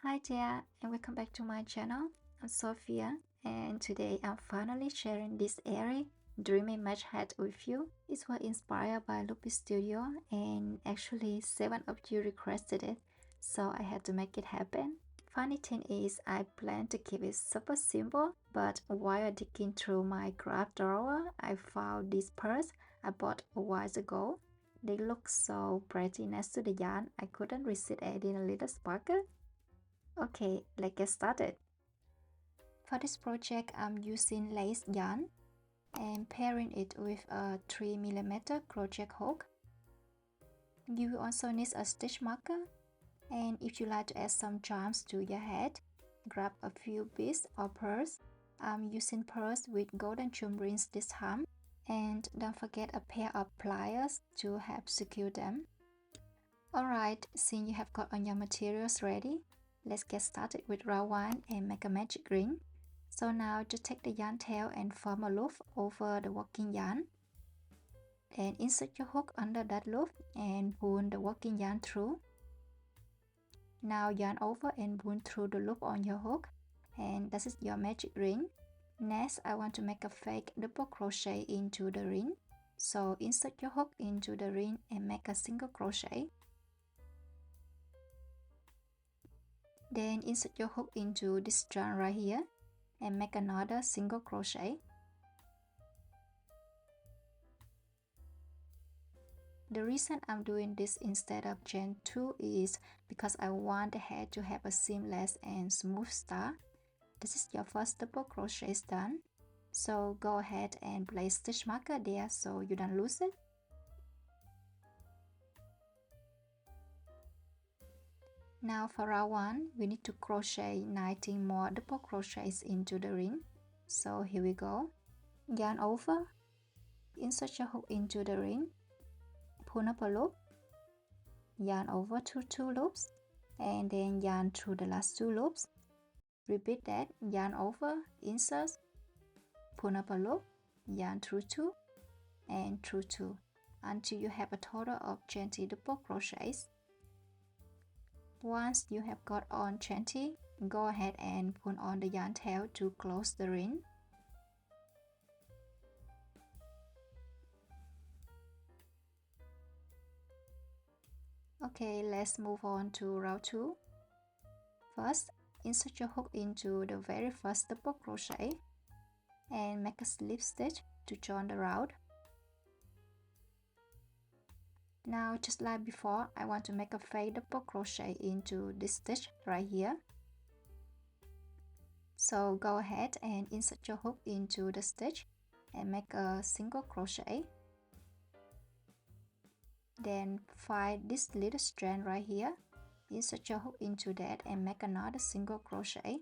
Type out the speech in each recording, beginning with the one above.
Hi there, and welcome back to my channel. I'm Sophia, and today I'm finally sharing this airy dreamy mesh hat with you. It was inspired by Léyu Studio, and actually 7 of you requested it, so I had to make it happen. Funny thing is, I plan to keep it super simple, but while digging through my craft drawer, I found this purse I bought a while ago. They look so pretty next to the yarn, I couldn't resist adding a little sparkle. Okay, let's get started. For this project, I'm using lace yarn and pairing it with a 3mm crochet hook. You also need a stitch marker, and if you like to add some charms to your head, grab a few beads or pearls. I'm using pearls with golden jewel rings this time, and don't forget a pair of pliers to help secure them. Alright, since you have got all your materials ready, let's get started with round 1 and make a magic ring. So now just take the yarn tail and form a loop over the working yarn. Then insert your hook under that loop and pull the working yarn through. Now yarn over and pull through the loop on your hook, and this is your magic ring. Next, I want to make a fake double crochet into the ring. So insert your hook into the ring and make a single crochet. Then insert your hook into this strand right here and make another single crochet. The reason I'm doing this instead of chain 2 is because I want the head to have a seamless and smooth start. This is your first double crochet done, so go ahead and place stitch marker there so you don't lose it. Now for round 1, we need to crochet 19 more double crochets into the ring. So here we go. Yarn over, insert your hook into the ring, pull up a loop, yarn over to 2 loops, and then yarn through the last 2 loops. Repeat that, yarn over, insert, pull up a loop, yarn through 2, and through 2, until you have a total of 20 double crochets. Once you have got on 20, go ahead and pull on the yarn tail to close the ring. Okay, let's move on to round 2. First, insert your hook into the very first double crochet and make a slip stitch to join the round. Now, just like before, I want to make a fake double crochet into this stitch right here. So go ahead and insert your hook into the stitch and make a single crochet. Then find this little strand right here, insert your hook into that and make another single crochet.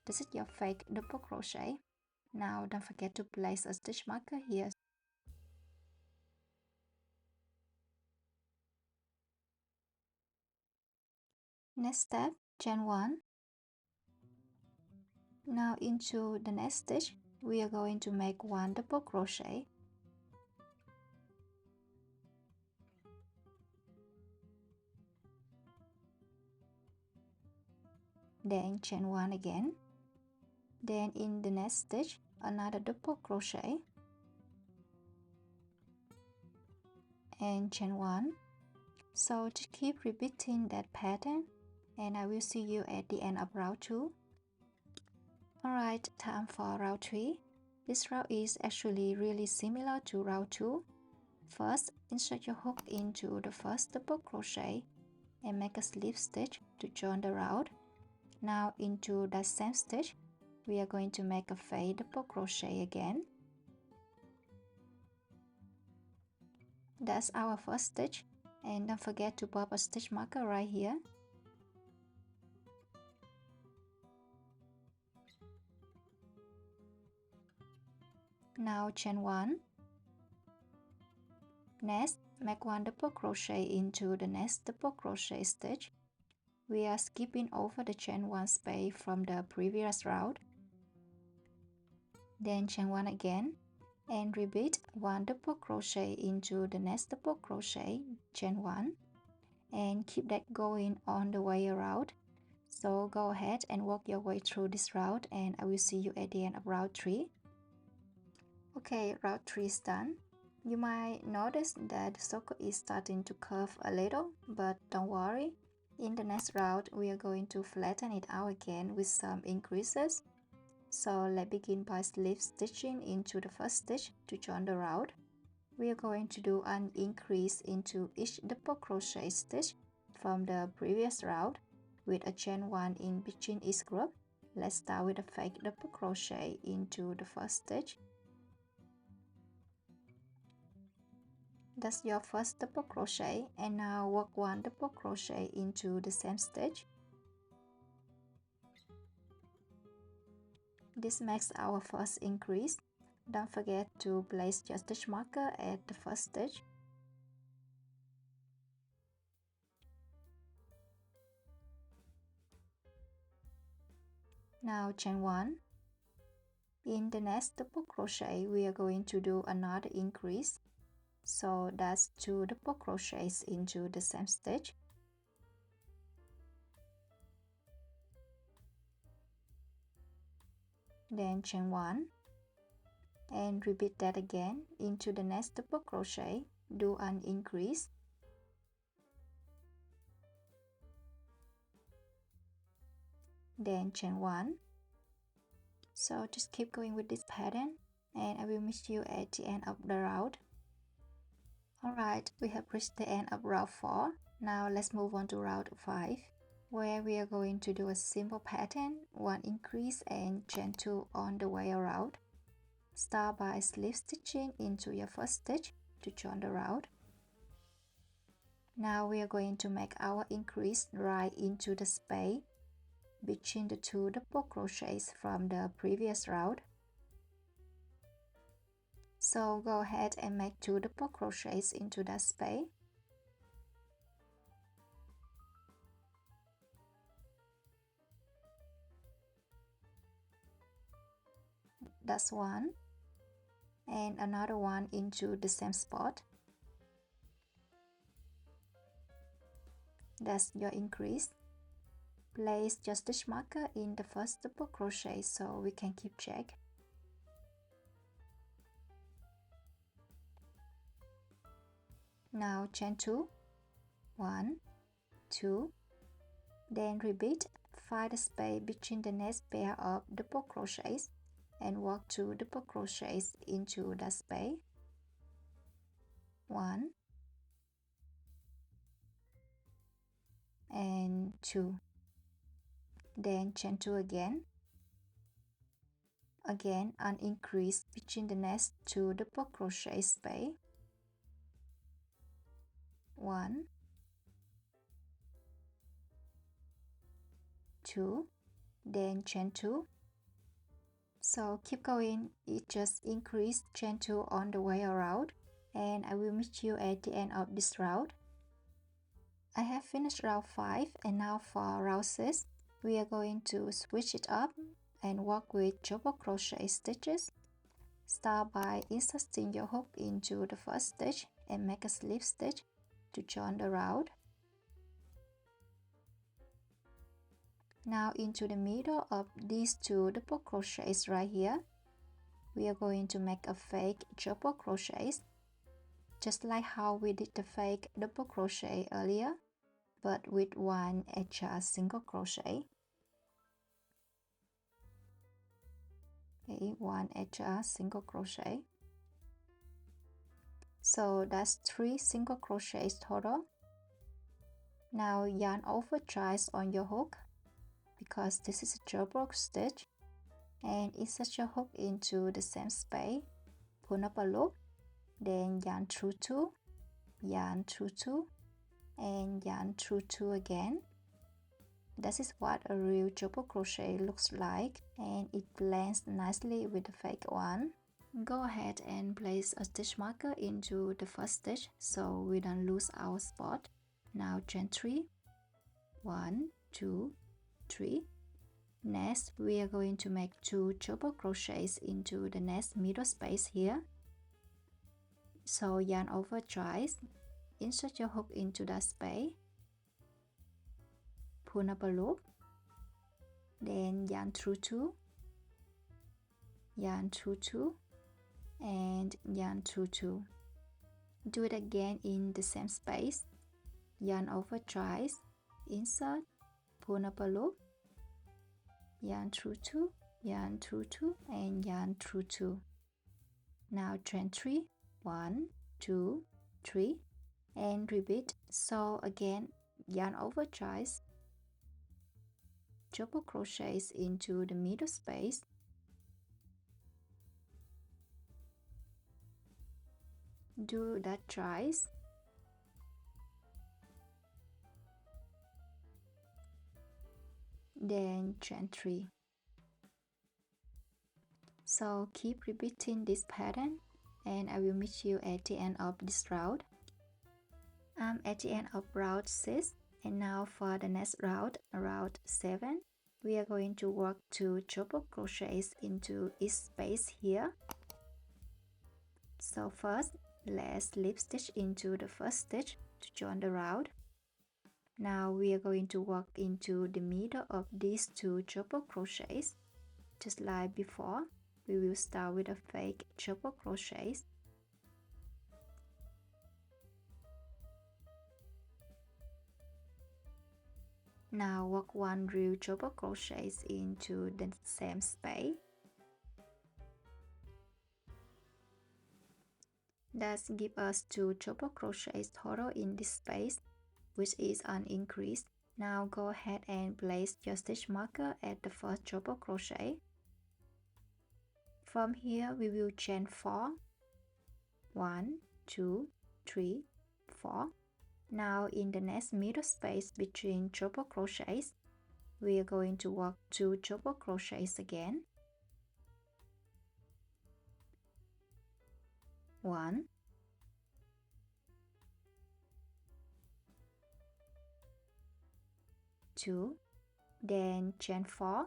This is your fake double crochet. Now don't forget to place a stitch marker here. Next step, chain 1. Now into the next stitch, we are going to make 1 double crochet. Then chain 1 again. Then in the next stitch, another double crochet. And chain 1. So just keep repeating that pattern, and I will see you at the end of round 2. Alright, time for round 3. This round is actually really similar to round 2. First, insert your hook into the first double crochet and make a slip stitch to join the round. Now into that same stitch, we are going to make a fake double crochet again. That's our first stitch, and don't forget to pop a stitch marker right here. Now chain 1. Next, make 1 double crochet into the next double crochet stitch. We are skipping over the chain 1 space from the previous round. Then chain 1 again and repeat 1 double crochet into the next double crochet, chain 1, and keep that going on the way around. So go ahead and work your way through this route, and I will see you at the end of route 3. Okay, route 3 is done. You might notice that the circle is starting to curve a little, but don't worry. In the next route, we are going to flatten it out again with some increases. So let's begin by slip stitching into the first stitch to join the route. We are going to do an increase into each double crochet stitch from the previous route with a chain 1 in between each group. Let's start with a fake double crochet into the first stitch. That's your first double crochet, and now work 1 double crochet into the same stitch. This makes our first increase. Don't forget to place your stitch marker at the first stitch. Now chain 1. In the next double crochet, we are going to do another increase. So that's 2 double crochets into the same stitch. Then chain 1. And repeat that again into the next double crochet. Do an increase. Then chain 1. So just keep going with this pattern, and I will meet you at the end of the route. Alright, we have reached the end of route 4. Now let's move on to route 5, where we are going to do a simple pattern, 1 increase and chain 2 on the way around. Start by slip stitching into your first stitch to join the route. Now we are going to make our increase right into the space between the 2 double crochets from the previous route. So go ahead and make 2 double crochets into that space. That's 1. And another one into the same spot. That's your increase. Place your stitch marker in the first double crochet so we can keep check. Now chain 2, 1, 2, then repeat, find the space between the next pair of double crochets and work 2 double crochets into that space. 1 and 2. Then chain 2 again. Again, an increase between the next 2 double crochet space. 1, 2, then chain 2. So keep going, it just increased chain 2 on the way around, and I will meet you at the end of this route. I have finished route 5, and now for route 6, we are going to switch it up and work with double crochet stitches. Start by inserting your hook into the first stitch and make a slip stitch to join the route. Now into the middle of these 2 double crochets right here, we are going to make a fake double crochets, just like how we did the fake double crochet earlier, but with 1 extra single crochet. Okay, 1 extra single crochet. So that's 3 single crochets total. Now yarn over twice on your hook, because this is a double stitch, and insert your hook into the same space, pull up a loop, then yarn through 2, yarn through 2, and yarn through 2 again. This is what a real double crochet looks like, and it blends nicely with the fake one. Go ahead and place a stitch marker into the first stitch so we don't lose our spot. Now chain 3, 1, 2, 3. Next, we are going to make 2 double crochets into the next middle space here. So yarn over twice, insert your hook into that space, pull up a loop, then yarn through 2, yarn through 2, and yarn through 2. Do it again in the same space. Yarn over twice, insert, pull up a loop, yarn through 2, yarn through 2, and yarn through 2. Now chain 3, 1, 2, 3, and repeat. So again, yarn over twice, double crochets into the middle space, do that twice, then chain 3. So keep repeating this pattern, and I will meet you at the end of this round. I'm at the end of round 6, and now for the next round, round 7, we are going to work 2 double crochets into each space here. So first, let's slip stitch into the first stitch to join the round. Now we are going to work into the middle of these 2 double crochets. Just like before, we will start with a fake double crochets. Now work 1 real double crochets into the same space. That gives us 2 double crochets total in this space, which is an increase. Now go ahead and place your stitch marker at the first double crochet. From here we will chain 4, 1, 2, 3, 4. Now in the next middle space between double crochets, we are going to work 2 double crochets again. 1, 2, then chain 4,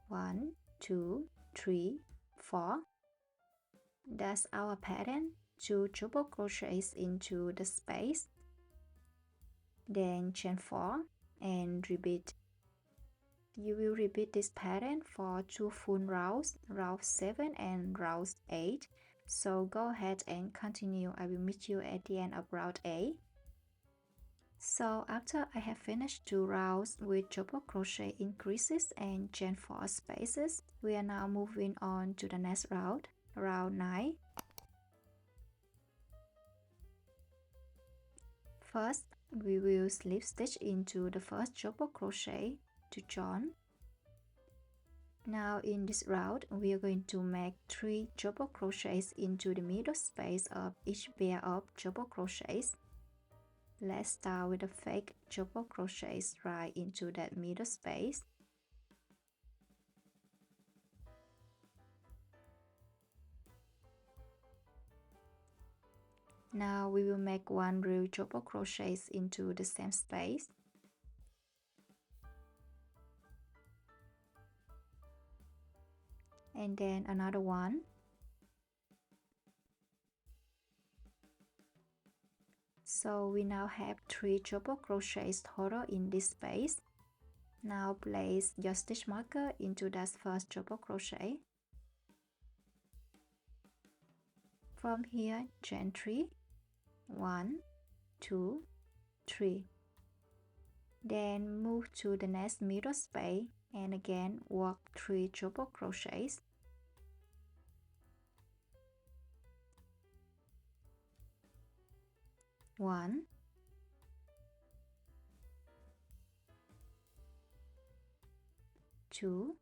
1, 2, 3, 4. That's our pattern. 2 double crochets into the space, then chain 4 and repeat. You will repeat this pattern for 2 full rounds, round 7 and round 8. So go ahead and continue. I will meet you at the end of round 8. So after I have finished 2 rounds with double crochet increases and chain 4 spaces, we are now moving on to the next round, round 9. First, we will slip stitch into the first double crochet to join. Now in this round, we are going to make 3 double crochets into the middle space of each pair of double crochets. Let's start with the fake double crochets right into that middle space. Now we will make 1 real double crochets into the same space. And then another one. So we now have 3 double crochets total in this space. Now place your stitch marker into that first double crochet. From here, chain 3, 1, 2, 3. Then move to the next middle space and again work 3 double crochets. One, 2,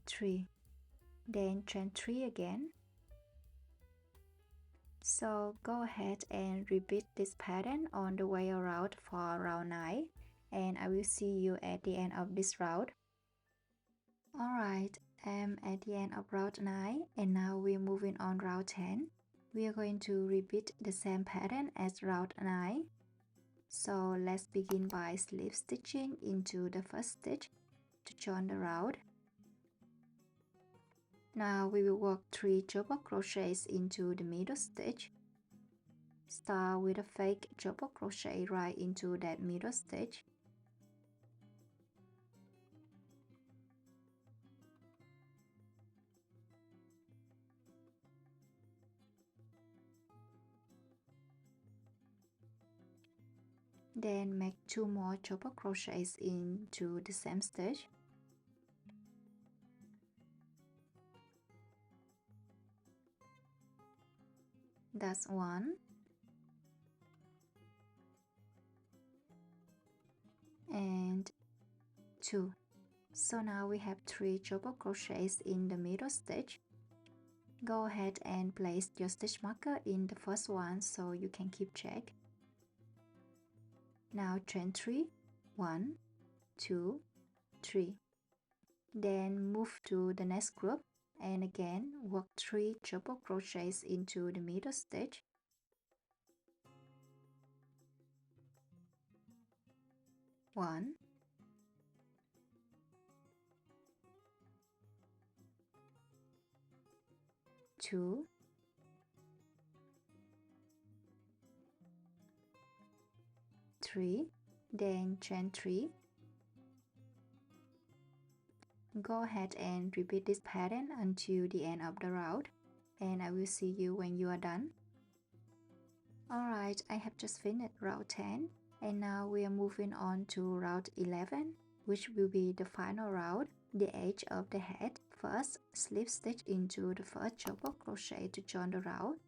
3. Then chain 3 again. So go ahead and repeat this pattern on the way around for round 9, and I will see you at the end of this round. Alright, I'm at the end of round 9, and now we're moving on round 10. We are going to repeat the same pattern as round 9. So let's begin by slip stitching into the first stitch to join the round. Now we will work 3 double crochets into the middle stitch. Start with a fake double crochet right into that middle stitch. Then make 2 more double crochets into the same stitch. That's 1. And 2. So now we have 3 double crochets in the middle stitch. Go ahead and place your stitch marker in the first one so you can keep track. Now chain 3, 1, 2, 3. Then move to the next group and again work 3 double crochets into the middle stitch. One, 2, 3, then chain 3. Go ahead and repeat this pattern until the end of the round, and I will see you when you are done. Alright, I have just finished round 10, and now we are moving on to round 11, which will be the final round, the edge of the head. First, slip stitch into the first double crochet to join the round.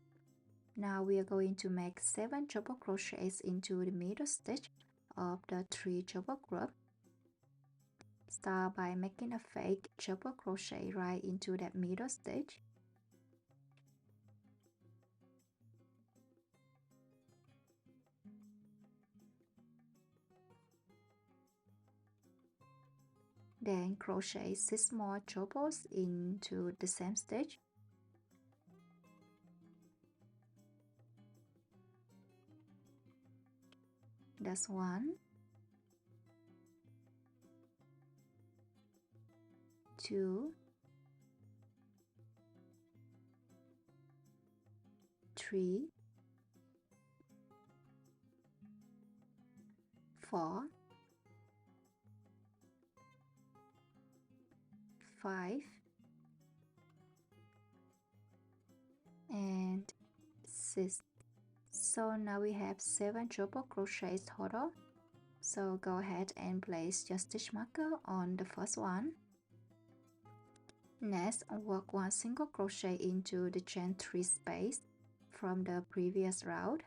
Now we are going to make 7 double crochets into the middle stitch of the 3 double group. Start by making a fake double crochet right into that middle stitch. Then crochet 6 more doubles into the same stitch. That's 1, 2, 3, 4, 5, and 6. So now we have 7 double crochets total. So go ahead and place your stitch marker on the first one. Next, work 1 single crochet into the chain 3 space from the previous round.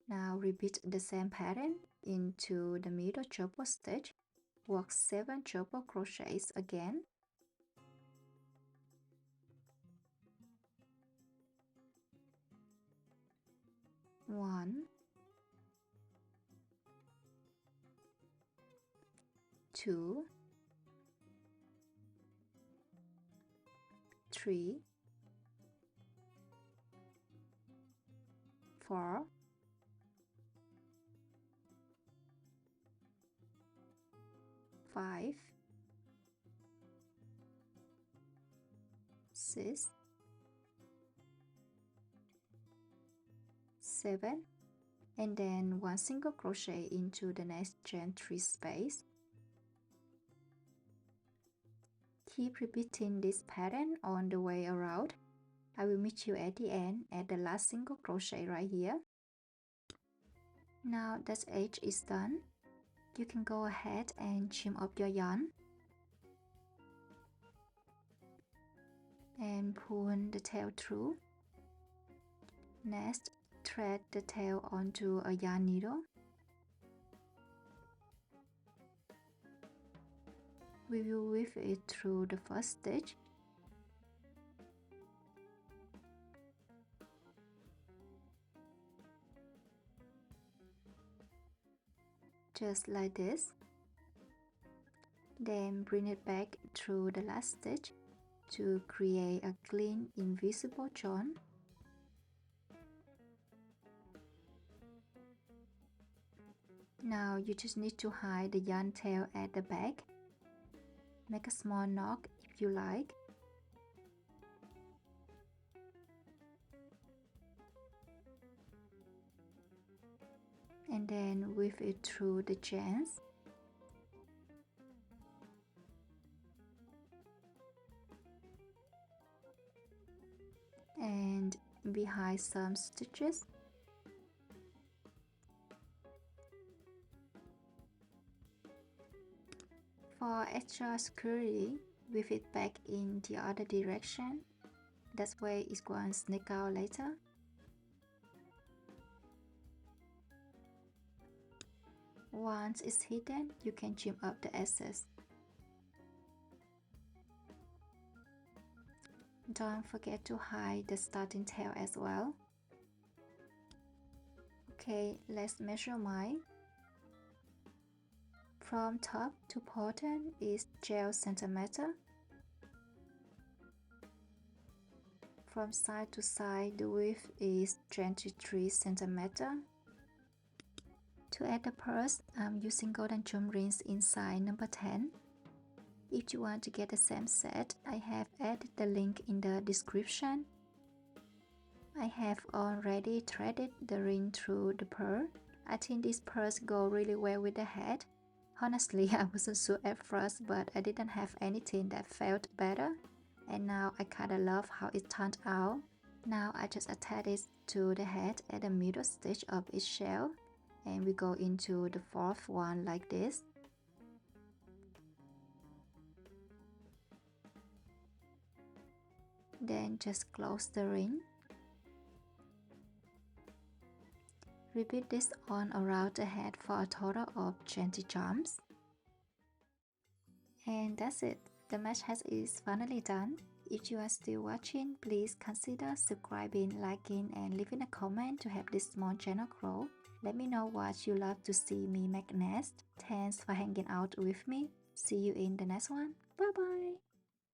Now repeat the same pattern into the middle double stitch. Work 7 double crochets again. One, 2, 3, 4, 5, 6, 7, and then 1 single crochet into the next chain 3 space. Keep repeating this pattern on the way around. I will meet you at the end at the last single crochet right here. Now that edge is done, you can go ahead and trim up your yarn and pull the tail through. Next, thread the tail onto a yarn needle. We will weave it through the first stitch. Just like this. Then bring it back through the last stitch to create a clean invisible join. Now you just need to hide the yarn tail at the back. Make a small knot if you like. and then weave it through the chains. And behind some stitches. For extra security, weave it back in the other direction. That way it's going to sneak out later. Once it's hidden, you can trim up the excess. Don't forget to hide the starting tail as well. Okay, let's measure mine. From top to bottom is 12 centimeters. From side to side, the width is 23 centimeters. To add the purse, I'm using golden jump rings inside number 10. If you want to get the same set, I have added the link in the description. I have already threaded the ring through the pearl. I think this purse goes really well with the head. Honestly, I wasn't sure at first, but I didn't have anything that felt better. And now I kinda love how it turned out. Now I just attach it to the head at the middle stitch of each shell. And we go into the fourth one like this. Then just close the ring. Repeat this on around the head for a total of 20 jumps. And that's it. The mesh hat is finally done. If you are still watching, please consider subscribing, liking, and leaving a comment to help this small channel grow. Let me know what you love to see me make next. Thanks for hanging out with me. See you in the next one. Bye bye.